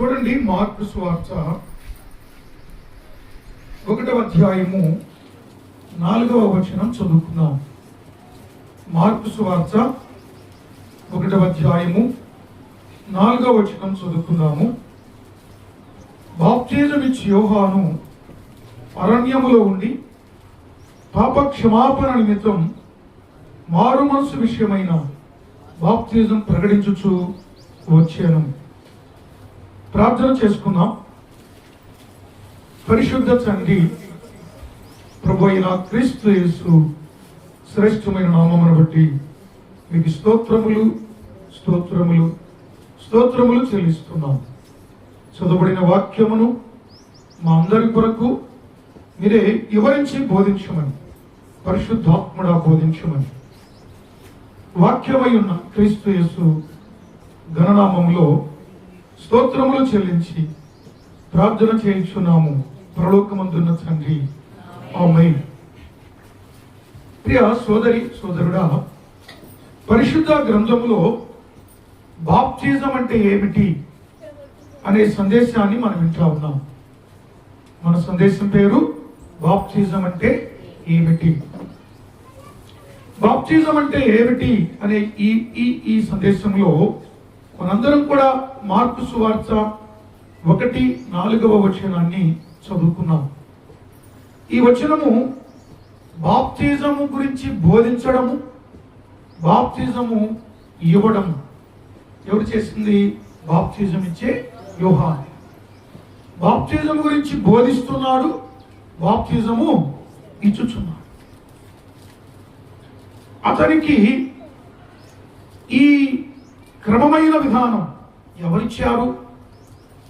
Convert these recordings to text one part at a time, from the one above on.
చూడండి, మార్కు సువార్త 1వ అధ్యాయము 4వ వచనం చదువుకుందాం. మార్కు సువార్త 1వ అధ్యాయము 4వ వచనం చదువుకుందాము. బాప్తిజం ఇచ్చి యోహాను అరణ్యములో ఉండి పాప క్షమాపణ నిమిత్తం మారు మనసు విషయమైన బాప్తిజం ప్రకటించుచు వచ్చాను. ప్రార్థన చేసుకుందాం. పరిశుద్ధ తండ్రి, ప్రభు అయిన క్రీస్తు యేసు శ్రేష్టమైన నామమును బట్టి మీకు స్తోత్రములు స్తోత్రములు స్తోత్రములు చెల్లిస్తున్నాం. చదవబడిన వాక్యమును మా అందరి కొరకు మీరే వివరించి బోధించమని, పరిశుద్ధాత్ముడా బోధించమని, వాక్యమై ఉన్న క్రీస్తు యేసు ఘననామములో స్తోత్రములు చెల్లించి ప్రార్థన చేయించున్నాము. పరలోకమందున్న తండ్రి, ఆమేన్. ప్రియ సోదరి సోదరుడా, పరిశుద్ధ గ్రంథములో బాప్తిజం అంటే ఏమిటి అనే సందేశాన్ని మనం వింటా ఉన్నాం. మన సందేశం పేరు బాప్తిజం అంటే ఏమిటి. బాప్తిజం అంటే ఏమిటి అనే ఈ సందేశంలో మనందరం కూడా మార్కు సువార్త 1:4వ వచనాన్ని చదువుకున్నాం. ఈ వచనము బాప్తిజము గురించి బోధించడము, బాప్తిజము ఇవ్వడము. ఎవరు చేసింది? బాప్తిజం ఇచ్చే యోహాను. బాప్తిజం గురించి బోధిస్తున్నాడు, బాప్తిజము ఇచ్చుచున్నాడు. అతనికి ఈ క్రమమైన విధానం ఎవరిచ్చారు?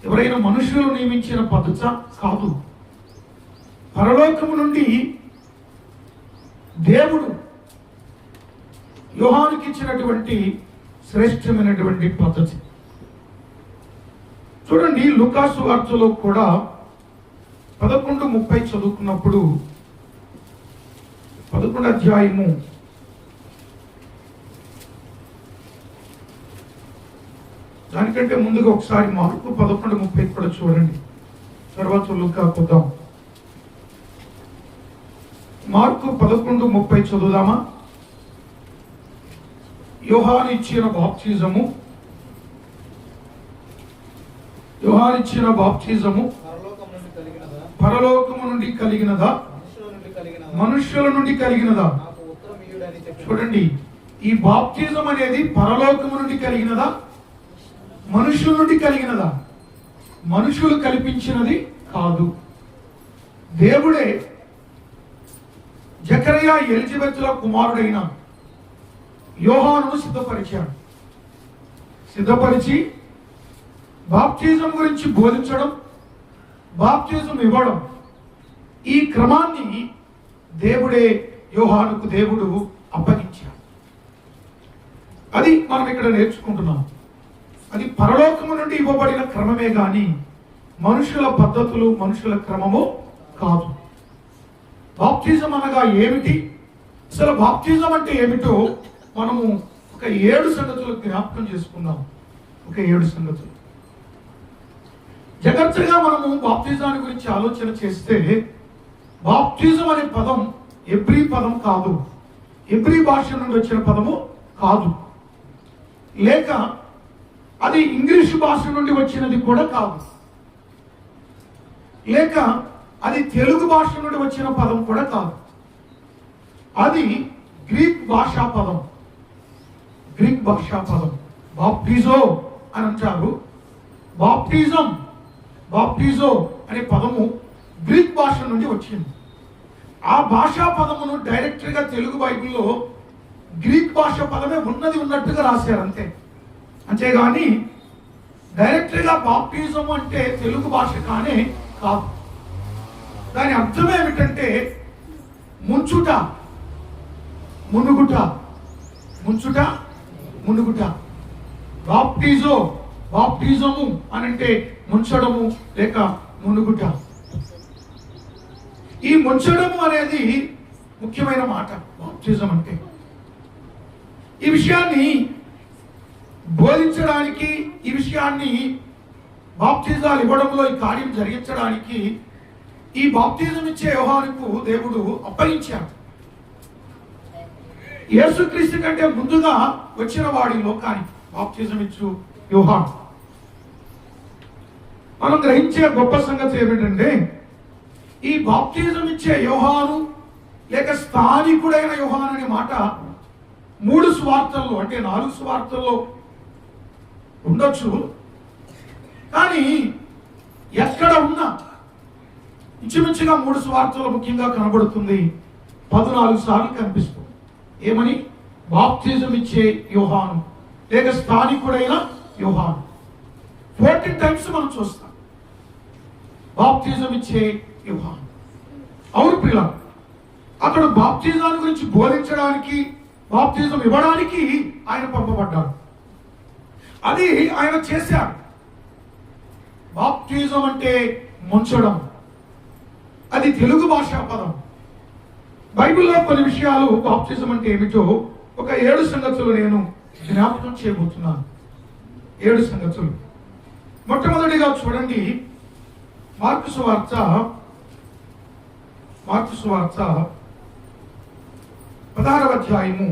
ఎవరైనా మనుషులు నియమించిన పద్ధతి కాదు. పరలోకము నుండి దేవుడు యోహానుకి ఇచ్చినటువంటి శ్రేష్టమైనటువంటి పద్ధతి. చూడండి, లూకాసు వార్తలో కూడా 11:30 చదువుకున్నప్పుడు 11వ అధ్యాయము దానికంటే ముందుగా ఒకసారి మార్కు 11:30 కూడా చూడండి, తర్వాత లూకా చూద్దాం. మార్కు 11:30 చదువుదామా? యోహాను ఇచ్చిన బాప్తిజము పరలోకము నుండి కలిగినదా, మనుష్యుల నుండి కలిగినదా? చూడండి, ఈ బాప్తిజం అనేది పరలోకము నుండి కలిగినదా, మనుషుల నుండి కలిగినదా? మనుషులు కల్పించినది కాదు. దేవుడే జకరియా ఎలిజబెత్ల కుమారుడైన యోహానును సిద్ధపరిచి బాప్తిజం గురించి బోధించడం, బాప్తిజం ఇవ్వడం, ఈ క్రమాన్ని దేవుడే యోహానుకు దేవుడు అప్పగించాడు. అది మనం ఇక్కడ నేర్చుకుంటున్నాం. అది పరలోకము నుండి ఇవ్వబడిన క్రమమే గాని మనుషుల పద్ధతులు, మనుషుల క్రమము కాదు. బాప్తిజం అనగా ఏమిటి, అసలు బాప్తిజం అంటే ఏమిటో మనము ఒక 7 సంగతులు జ్ఞాపకం చేసుకుందాం. ఒక 7 సంగతులు. జాగ్రత్తగా మనము బాప్తిజాన్ని గురించి ఆలోచన చేస్తే, బాప్తిజం అనే పదం ఎబ్రీ పదం కాదు, ఎబ్రీ భాష నుండి వచ్చిన పదము కాదు, లేక అది ఇంగ్లీష్ భాష నుండి వచ్చినది కూడా కాదు, లేక అది తెలుగు భాష నుండి వచ్చిన పదం కూడా కాదు. అది గ్రీక్ భాషా పదం. బాప్టిజో అని అంటారు. బాప్టిజో అనే పదము గ్రీక్ భాష నుండి వచ్చింది. ఆ భాషా పదమును డైరెక్ట్గా తెలుగు బైబిల్లో గ్రీక్ భాష పదమే ఉన్నట్టుగా రాశారు అంతే. అంతేగాని డైరెక్ట్గా బాప్టిజం అంటే తెలుగు భాష కానే కాదు. దాని అర్థం ఏమిటంటే ముంచుట, మునుగుట. బాప్టిజము అని అంటే ముంచడము లేక మునుగుట. ఈ ముంచడము అనేది ముఖ్యమైన మాట. బాప్టిజం అంటే ఈ విషయాన్ని బోధించడానికి, ఈ విషయాన్ని బాప్తిజాలు ఇవ్వడంలో ఈ కార్యం జరిగించడానికి ఈ బాప్తిజం ఇచ్చే యోహానుకు దేవుడు అప్పగించాడు. యేసుక్రీస్తు కంటే ముందుగా వచ్చిన వాడి లోకానికి బాప్తిజం ఇచ్చు యోహాను. మనం గ్రహించే గొప్ప సంగతి ఏమిటంటే ఈ బాప్తిజం ఇచ్చే యోహాను లేక స్థానికుడైన యోహాను అనే మాట 3 సువార్తల్లో అంటే 4 సువార్తల్లో ఉండొచ్చు. కానీ ఎక్కడ ఉన్నా ఇంచుమించుగా 3 సువార్తలు ముఖ్యంగా కనబడుతుంది. 14 సార్లు కనిపిస్తుంది. ఏమని? బాప్తిజం ఇచ్చే యోహాను లేక స్థానికుడైన యోహాను. 14 టైమ్స్ మనం చూస్తాం బాప్తిజం ఇచ్చే యోహాను. అవును ప్రియుల, అతడు బాప్తిజాన్ని గురించి బోధించడానికి, బాప్తిజం ఇవ్వడానికి ఆయన పంపబడ్డాడు. అది ఆయన చేశాడు. బాప్తిజం అంటే ముంచడం, అది తెలుగు భాషా పదం. బైబిల్లో కొన్ని విషయాలు బాప్తిజం అంటే ఏమిటో ఒక 7 సంగతులు నేను జ్ఞాపకం చేయబోతున్నాను. 7 సంగతులు. మొట్టమొదటిగా చూడండి, మార్కు సువార్త 16వ అధ్యాయము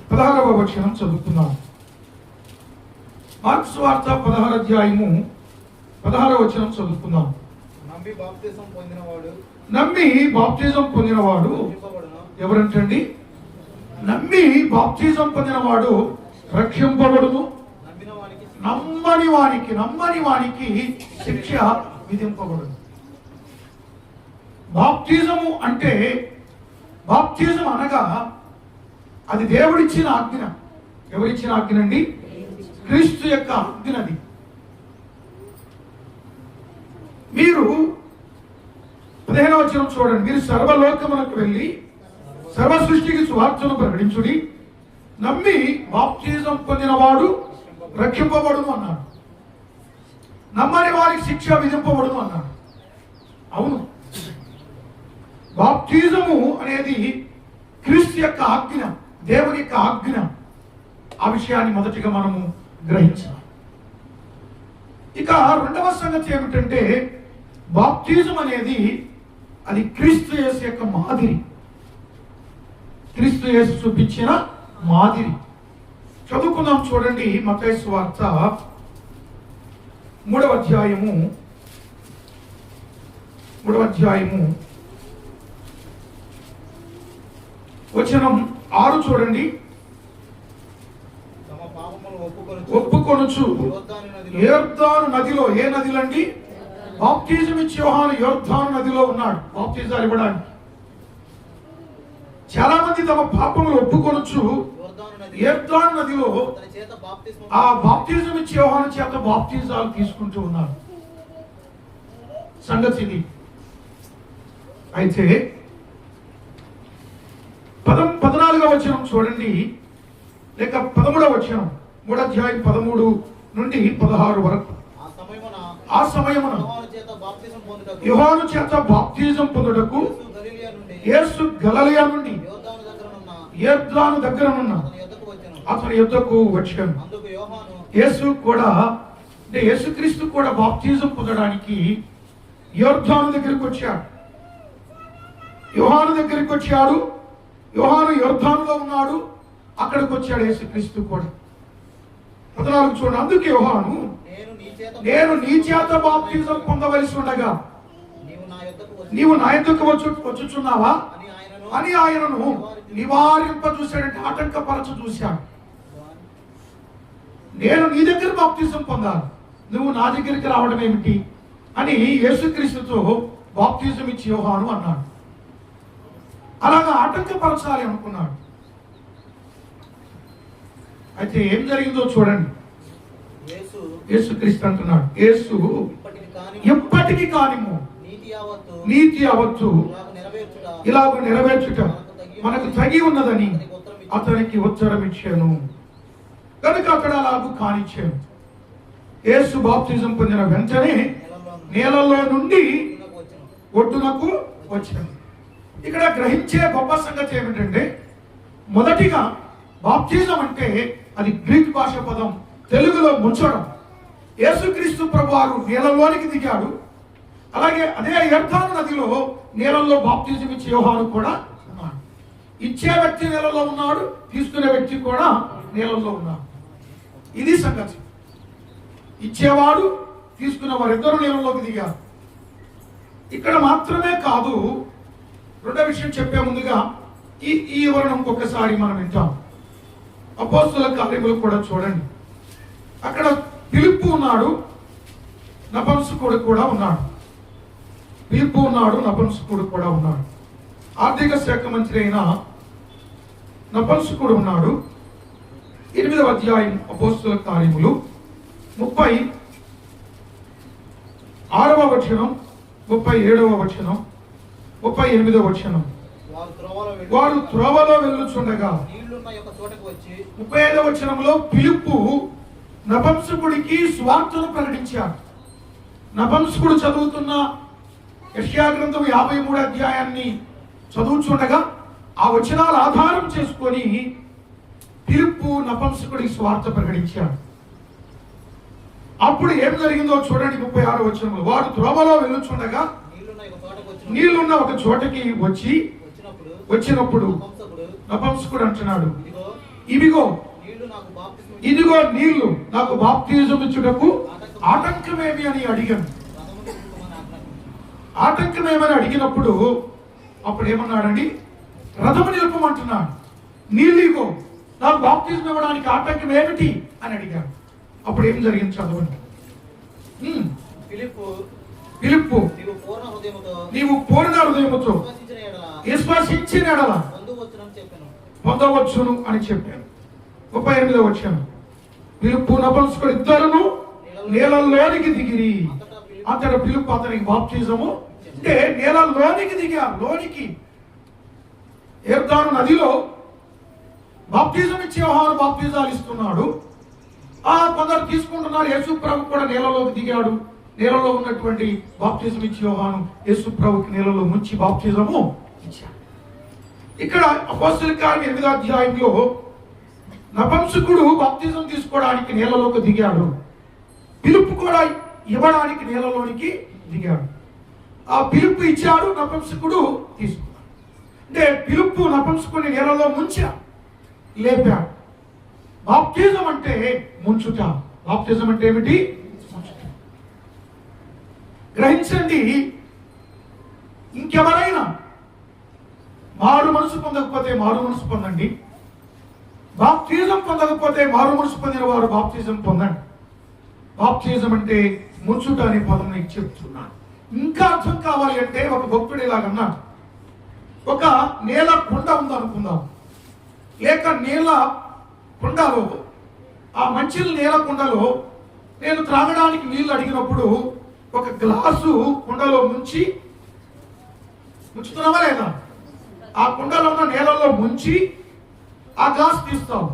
16వ వచనం చదువుతున్నాం. మార్కు సువార్త 16వ అధ్యాయము 16వ వచనం చదువుకుందాం. నమ్మి బాప్తిజం పొందినవాడు ఎవరంటండి? నమ్మి బాప్తిజం పొందినవాడు రక్షింపబడును, నమ్మని వానికి శిక్ష విధింపబడును. బాప్తిజము అంటే, బాప్తిజం అనగా అది దేవుడిచ్చిన ఆజ్ఞ. ఎవరిచ్చిన ఆజ్ఞ అండి? క్రీస్తు యొక్క ఆజ్ఞది. మీరు 15వ వచనం చూడండి. మీరు సర్వలోకమునకు వెళ్ళి సర్వ సృష్టికి సువార్తను ప్రకటించుడి, నమ్మి బాప్తిజం పొందినవాడు రక్షింపబడును అన్నాడు. నమ్మని వారికి శిక్ష విధింపబడును అన్నాడు. అవును, బాప్తిజము అనేది క్రీస్తు యొక్క ఆజ్ఞ, దేవుని యొక్క ఆజ్ఞ. ఆ విషయాన్ని మొదటిగా మనము గ్రహించాలి. ఇక రెండవ సంగతి ఏమిటంటే బాప్తిజం అనేది అది క్రీస్తు యేసు యొక్క మాదిరి, క్రీస్తు యేసు చూపించిన మాదిరి. చదువుకుందాం చూడండి. మత్తయి సువార్త 3వ అధ్యాయము వచనం 6 చూడండి. ఒప్పుకొనుచు యోర్దాను నదిలో, ఏ నదిలండి? బాప్తిజం ఇచ్చే యోహాను యోర్దాను నదిలో ఉన్నాడు బాప్తిజాలు ఇవ్వడానికి. చాలా మంది తమ పాపములు ఒప్పుకొనుచు యోర్దాను నదిలో ఆ బాప్తిజం ఇచ్చే యోహాను చేత బాప్తిజాలు తీసుకుంటూ ఉన్నారు. సంగతి ఇది. అయితే 14వ వచనం చూడండి, లేక 13వ వచనం, 3వ అధ్యాయం 13 నుండి 16 వరకు. ఆ సమయమున యోహాను చేత బాప్తిజం పొందుటకు యేసు గలిలయ నుండి యోర్దాను దగ్గరనున్న అతని యొద్దకు వచ్చాను. యేసు కూడా, అంటే యేసుక్రీస్తు కూడా బాప్తిజం పొందడానికి యోర్దాను దగ్గరికి వచ్చాడు. యోహాను దగ్గరికి వచ్చాడు. యోహాను యోర్దానులో ఉన్నాడు. అక్కడికి వచ్చాడు యేసుక్రీస్తు కూడా. 14 చూడండి. అందుకే యోహాను, నేను నీ చేత బాప్తిజం పొందవలసి ఉండగా నీవు నా యొద్దకు వచ్చుచున్నావా అని ఆయనను నివారింప చూశాడంటే ఆటంకపరచ చూశాడు. నేను నీ దగ్గర బాప్తిజం పొందాను, నువ్వు నా దగ్గరికి రావడం ఏమిటి అని యేసుక్రీస్తుతో బాప్తిజం ఇచ్చి యోహాను అన్నాడు. అలాగా ఆటంకపరచాలి అనుకున్నాడు. అయితే ఏం జరిగిందో చూడండి. యేసుక్రీస్తు అంటున్నాడు, యేసు ఎప్పటికీ కానిము నీతి యావత్తు ఇలాగ నెరవేర్చుట మనకు తగి ఉన్నదని అతనికి ఉత్తరం ఇచ్చాను. కనుక అక్కడ అలాగూ కానిచ్చాను. యేసు బాప్తిజం పొందిన వెంటనే నీళ్ళలో నుండి ఒడ్డునకు వచ్చాను. ఇక్కడ గ్రహించే గొప్ప సంగతి ఏమిటంటే, మొదటిగా బాప్తిజం అంటే అది గ్రీక్ భాష పదం, తెలుగులో ముంచడం. యేసుక్రీస్తు ప్రభు వారు నీళ్ళలోనికి దిగాడు, అలాగే అదే యొర్దాను నదిలో నీళ్ళల్లో బాప్తిజం ఇచ్చే యోహాను కూడా ఉన్నాడు. ఇచ్చే వ్యక్తి నీళ్ళలో ఉన్నాడు, తీసుకునే వ్యక్తి కూడా నీళ్ళలో ఉన్నాడు. ఇది సంగతి. ఇచ్చేవాడు తీసుకున్న వారిద్దరు నీళ్ళలోకి దిగారు. ఇక్కడ మాత్రమే కాదు, రెండో విషయం చెప్పే ముందుగా ఈ వివరణ ఇంకొకసారి మనం వింటాం. అపోస్తలుల కార్యములు కూడా చూడండి. అక్కడ ఫిలిప్పు ఉన్నాడు, నపుంసకుడు కూడా ఉన్నాడు. ఫిలిప్పు ఉన్నాడు, నపుంసకుడు కూడా ఉన్నాడు. ఆర్థిక శాఖ మంత్రి అయిన నపుంసకుడు ఉన్నాడు. 8వ అధ్యాయం అపోస్తలుల కార్యములు 36వ వచనం, 37వ వచనం, 38వ వచనం. వారు త్రోవలో వెళ్ళుచుండగా 35వ వచనంలో ఫిలిప్పు నపుంసకుడికి స్వార్థను ప్రకటించాడు. నపుంసకుడు చదువుతున్న యెషయా గ్రంథం 53వ అధ్యాయాన్ని చదువుచుండగా ఆ వచనాలు ఆధారం చేసుకొని ఫిలిప్పు నపుంసకుడికి స్వార్థ ప్రకటించాడు. అప్పుడు ఏం జరిగిందో చూడండి. 36వ వచనంలో వారు త్రోవలో వెళ్ళుచుండగా నీళ్లున్న ఒక చోటకి వచ్చినప్పుడు నపుంసకుడు అంటున్నాడు, ఇదిగో నీళ్లు నాకు బాప్తిజం ఇచ్చుటకు ఆటంకమేమి అని అడిగాను. ఆటంకమేమని అడిగినప్పుడు అప్పుడు ఏమన్నాడండి, రథము నిలుపమంటున్నాడు. నీళ్ళు ఇగో, నాకు బాప్తిజం ఇవ్వడానికి ఆటంకం ఏమిటి అని అడిగాడు. అప్పుడు ఏం జరిగింది చదవండి. ఫిలిప్పు నీవు పూర్ణ హృదయముతో విశ్వసించిన ఎడల పొందవచ్చును అని చెప్పాను. 38వ వచనం. ఫిలిప్పు నపుంసకుడు ఇద్దరును నీళ్ళలోనికి దిగిరి. అంతటా ఫిలిప్పు అతనికి బాప్తిజము, అంటే నీళ్ళలోనికి దిగారు. లోనికి యొర్దాను నదిలో బాప్తిజం ఇచ్చే యోహాను బాప్తిజాలు ఇస్తున్నాడు. కొందరు తీసుకుంటున్నారు. యేసు ప్రభు కూడా నీళ్ళలోకి దిగాడు. నీళ్ళలో ఉన్నటువంటి బాప్తిజం ఇచ్చే యోహాను యేసు ప్రభుకి నీళ్ళలో ముంచి బాప్తిజము ఇచ్చాడు. ఇక్కడ అపోస్తలుల కార్యం 8వ అధ్యాయంలో నపుంసకుడు బాప్తిజం తీసుకోవడానికి నీళ్ళలోకి దిగాడు. ఫిలిప్పు కూడా ఇవ్వడానికి నీళ్ళలోనికి దిగాడు. ఆ ఫిలిప్పు ఇచ్చాడు, నపుంసకుడు తీసుకున్నాడు. అంటే ఫిలిప్పు నపుంసకుడిని నీళ్ళలో ముంచా లేపాడు. బాప్తిజం అంటే ముంచుట. బాప్తిజం అంటే ఏమిటి? గ్రహించండి. ఇంకెవరైనా మారు మనసు పొందకపోతే మారు మనసు పొందండి. బాప్తిజం పొందకపోతే మారు మనసు పొందిన వారు బాప్తిజం పొందండి. బాప్తిజం అంటే ముంచుట అనే పదం నీకు చెప్తున్నాను. ఇంకా అర్థం కావాలి అంటే ఒక భక్తుడు ఇలాగన్నాడు, ఒక నేల కుండ ఉందనుకుందాం, లేక నేల కుండలో, ఆ మంచి నేల కుండలో నేను త్రాగడానికి నీళ్లు అడిగినప్పుడు ఒక గ్లాసు కుండలో ముంచుతున్నావా లేదా? ఆ కుండలో ఉన్న నేలలో ముంచి ఆ గ్లాసు తీస్తావు.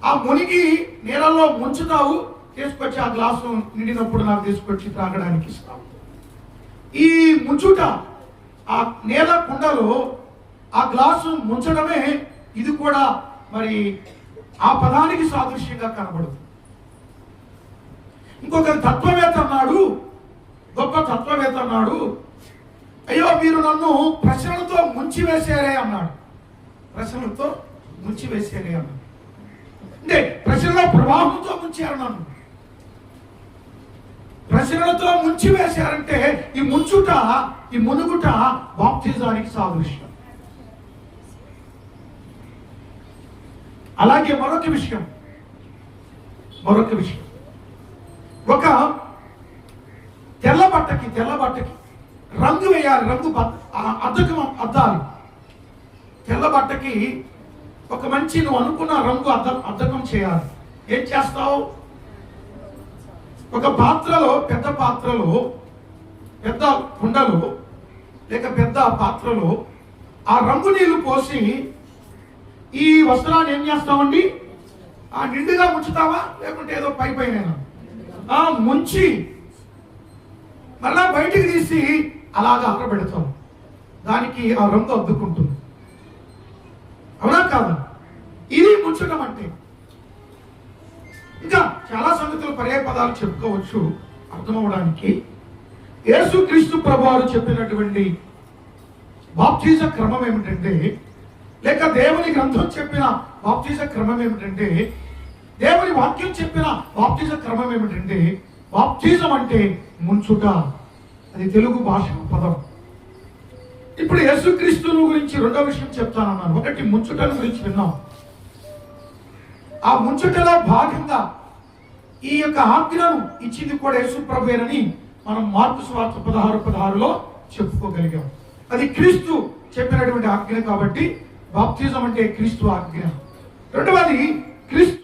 ఆ మునిగి నీళ్ళలో ముంచుతావు, తీసుకొచ్చి ఆ గ్లాసు నిండినప్పుడు నాకు తీసుకొచ్చి త్రాగడానికి ఇస్తావు. ఈ ముంచుట, ఆ నేల కుండలో ఆ గ్లాసు ముంచడమే, ఇది కూడా మరి ఆ పదానికి సాదృశ్యంగా కనబడుతుంది. ఇంకొక తత్వవేత్త అన్నాడు, గొప్ప తత్వవేత్త అన్నాడు, అయ్యో మీరు నన్ను ప్రశ్నలతో ముంచివేసారే అన్నాడు. ప్రశ్నలతో ముంచివేసారే అన్నాడు. అంటే ప్రశ్నల ప్రవాహంతో ముంచారు నన్ను. ప్రశ్నలతో ముంచివేశారంటే ఈ ముంచుట, ఈ మునుగుట బాప్తిజానికి సాదృశ్యం. అలాగే మరొక విషయం, ఒక తెల్ల బట్టకి రంగు వేయాలి, రంగు అద్దం. తెల్ల బట్టకి ఒక మంచి నువ్వు అనుకున్న రంగు అద్దకం చేయాలి. ఏం చేస్తావు? ఒక పాత్రలో, పెద్ద పాత్రలో, పెద్ద కుండలో లేక పెద్ద పాత్రలో ఆ రంగు నీళ్లు పోసి ఈ వస్త్రాన్ని ఏం చేస్తామండి? ఆ నిండుగా ముంచుతావా, లేకుంటే ఏదో పైన ముంచి మళ్ళా బయటికి తీసి అలాగా ఆరబెడతాం. దానికి ఆ రంగు అద్దుకుంటుంది. అవునా కాదా? ఇది ముంచడం అంటే. ఇంకా చాలా సంగతులు పర్యాయ పదాలు చెప్పుకోవచ్చు అర్థమవడానికి. యేసుక్రీస్తు ప్రభువారు చెప్పినటువంటి బాప్తిజ క్రమం ఏమిటంటే, లేక దేవుని గ్రంథం చెప్పిన బాప్తిజ క్రమం ఏమిటంటే, దేవుని వాక్యం చెప్పిన బాప్తిజ క్రమం ఏమిటంటే, బాప్తిజం అంటే ముంచుట. అది తెలుగు భాష పదం. ఇప్పుడు యేసుక్రీస్తును గురించి రెండో విషయం చెప్తానన్నాను. ఒకటి ముంచుటను గురించి విన్నాం. ఆ ముంచుటలో భాగంగా ఈ యొక్క ఆజ్ఞను ఇచ్చింది కూడా యేసు ప్రభువేనని మనం మార్కు సువార్త 16:16లో చెప్పుకోగలిగాం. అది క్రీస్తు చెప్పినటువంటి ఆజ్ఞ కాబట్టి బాప్తిజం అంటే క్రీస్తు ఆజ్ఞ. రెండవది క్రీస్తు